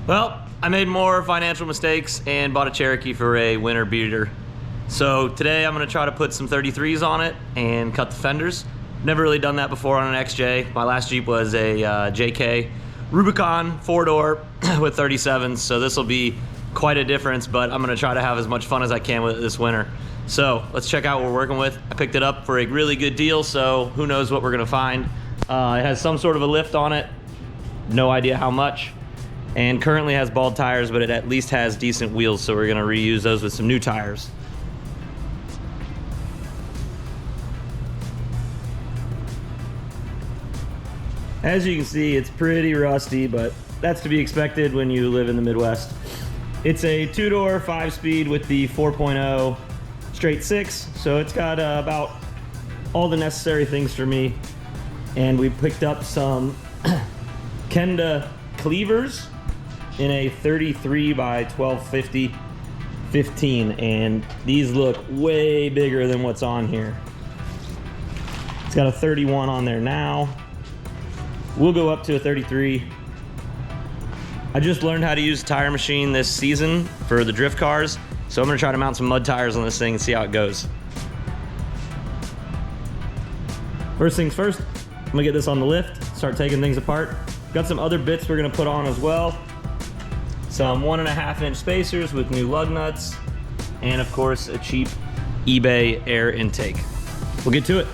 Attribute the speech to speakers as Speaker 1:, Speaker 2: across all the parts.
Speaker 1: Well, I made more financial mistakes and bought a Cherokee for a winter beater. So today I'm gonna try to put some 33s on it and cut the fenders. Never really done that before on an XJ. My last Jeep was a JK Rubicon 4-door with 37s, so this will be quite a difference, but I'm gonna try to have as much fun as I can with it this winter. So let's check out what we're working with. I picked it up for a really good deal, so who knows what we're gonna find. It has some sort of a lift on it, no idea how much, and currently has bald tires, but it at least has decent wheels, so we're gonna reuse those with some new tires. As you can see, it's pretty rusty, but that's to be expected when you live in the Midwest. It's a 2-door, 5-speed with the 4.0 straight 6, so it's got about all the necessary things for me. And we picked up some Kenda Klevers in a 33 by 1250 15, and these look way bigger than what's on here. It's got a 31 on there now. We'll go up to a 33. I just learned how to use a tire machine this season for the drift cars, so I'm gonna try to mount some mud tires on this thing and see how it goes. First things first, I'm gonna get this on the lift, start taking things apart. Got some other bits we're gonna put on as well. Some 1.5-inch spacers with new lug nuts, and of course a cheap eBay air intake. We'll get to it.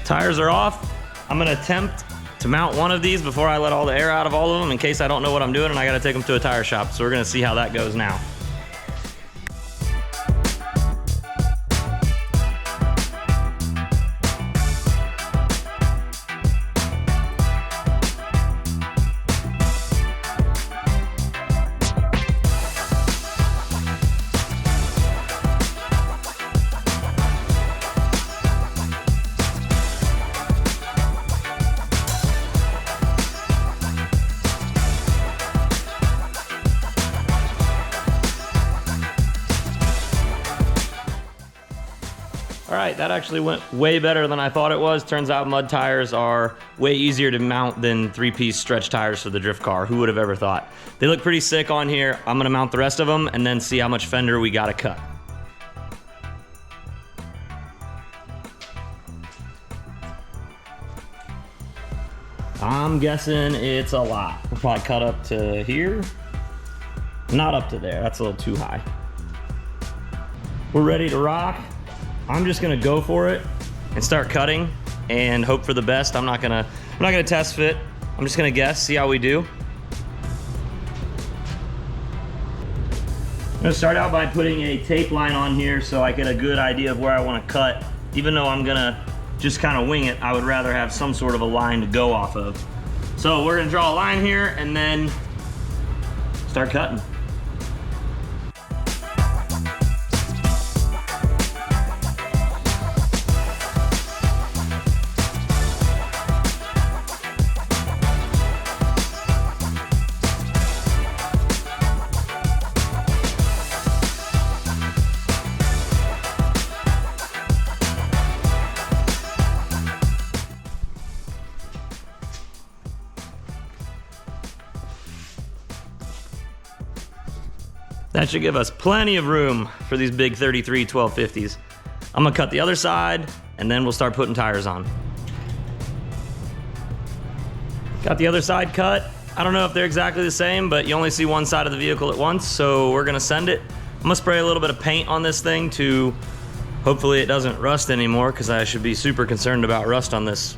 Speaker 1: Tires are off. I'm gonna attempt to mount one of these before I let all the air out of all of them in case I don't know what I'm doing and I gotta take them to a tire shop. So we're gonna see how that goes now. All right, that actually went way better than I thought it was. Turns out mud tires are way easier to mount than 3-piece stretch tires for the drift car. Who would have ever thought? They look pretty sick on here. I'm gonna mount the rest of them and then see how much fender we gotta cut. I'm guessing it's a lot. We'll probably cut up to here. Not up to there, that's a little too high. We're ready to rock. I'm just gonna go for it and start cutting and hope for the best. I'm not gonna test fit. I'm just gonna guess, see how we do. I'm gonna start out by putting a tape line on here so I get a good idea of where I wanna cut. Even though I'm gonna just kind of wing it, I would rather have some sort of a line to go off of. So we're gonna draw a line here and then start cutting. That should give us plenty of room for these big 33 1250s. I'm gonna cut the other side and then we'll start putting tires on. Got the other side cut. I don't know if they're exactly the same, but you only see one side of the vehicle at once, so we're gonna send it. I'm gonna spray a little bit of paint on this thing to hopefully it doesn't rust anymore, because I should be super concerned about rust on this.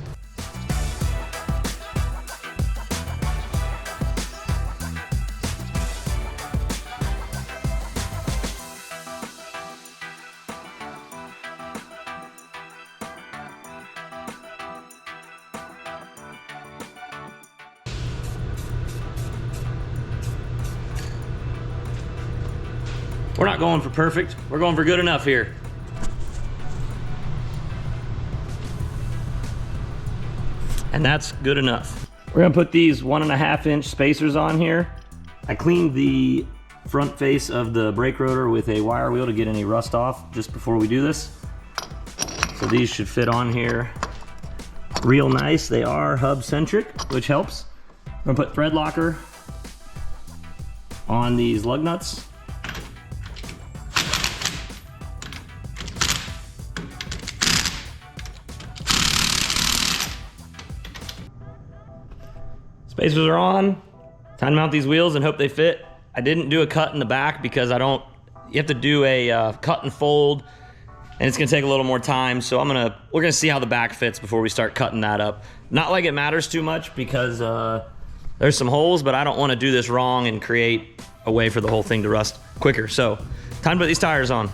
Speaker 1: We're not going for perfect, we're going for good enough here. and that's good enough. We're gonna put these 1.5 inch spacers on here. I cleaned the front face of the brake rotor with a wire wheel to get any rust off just before we do this. So these should fit on here real nice. They are hub centric, which helps. I'm gonna put thread locker on these lug nuts. Spacers are on. Time to mount these wheels and hope they fit. I didn't do a cut in the back because you have to do a cut and fold, and it's gonna take a little more time. So we're gonna see how the back fits before we start cutting that up. Not like it matters too much because there's some holes, but I don't wanna do this wrong and create a way for the whole thing to rust quicker. So time to put these tires on.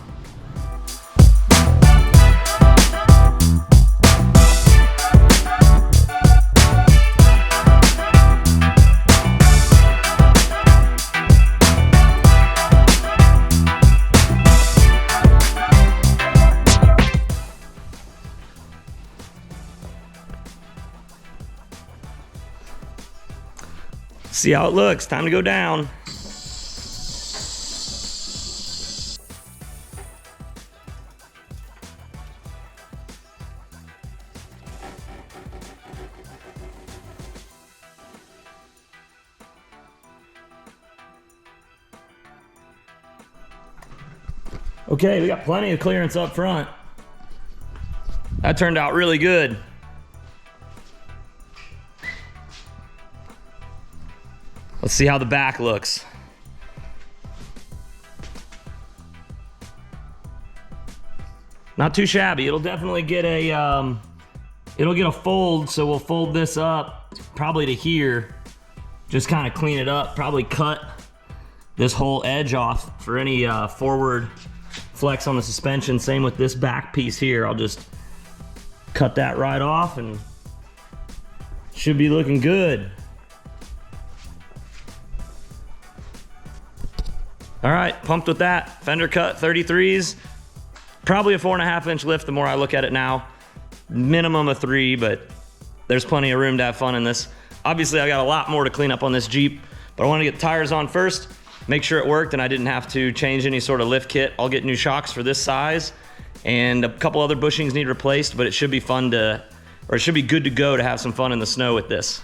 Speaker 1: See how it looks. Time to go down. Okay, we got plenty of clearance up front. That turned out really good. Let's see how the back looks. Not too shabby. It'll definitely get a fold, so we'll fold this up probably to here. Just kind of clean it up, probably cut this whole edge off for any forward flex on the suspension. Same with this back piece here. I'll just cut that right off and should be looking good. All right, pumped with that. Fender cut 33s. Probably a 4.5 inch lift the more I look at it now. Minimum of 3, but there's plenty of room to have fun in this. Obviously, I got a lot more to clean up on this Jeep, but I want to get the tires on first, make sure it worked and I didn't have to change any sort of lift kit. I'll get new shocks for this size, and a couple other bushings need replaced, but it should be fun it should be good to go to have some fun in the snow with this.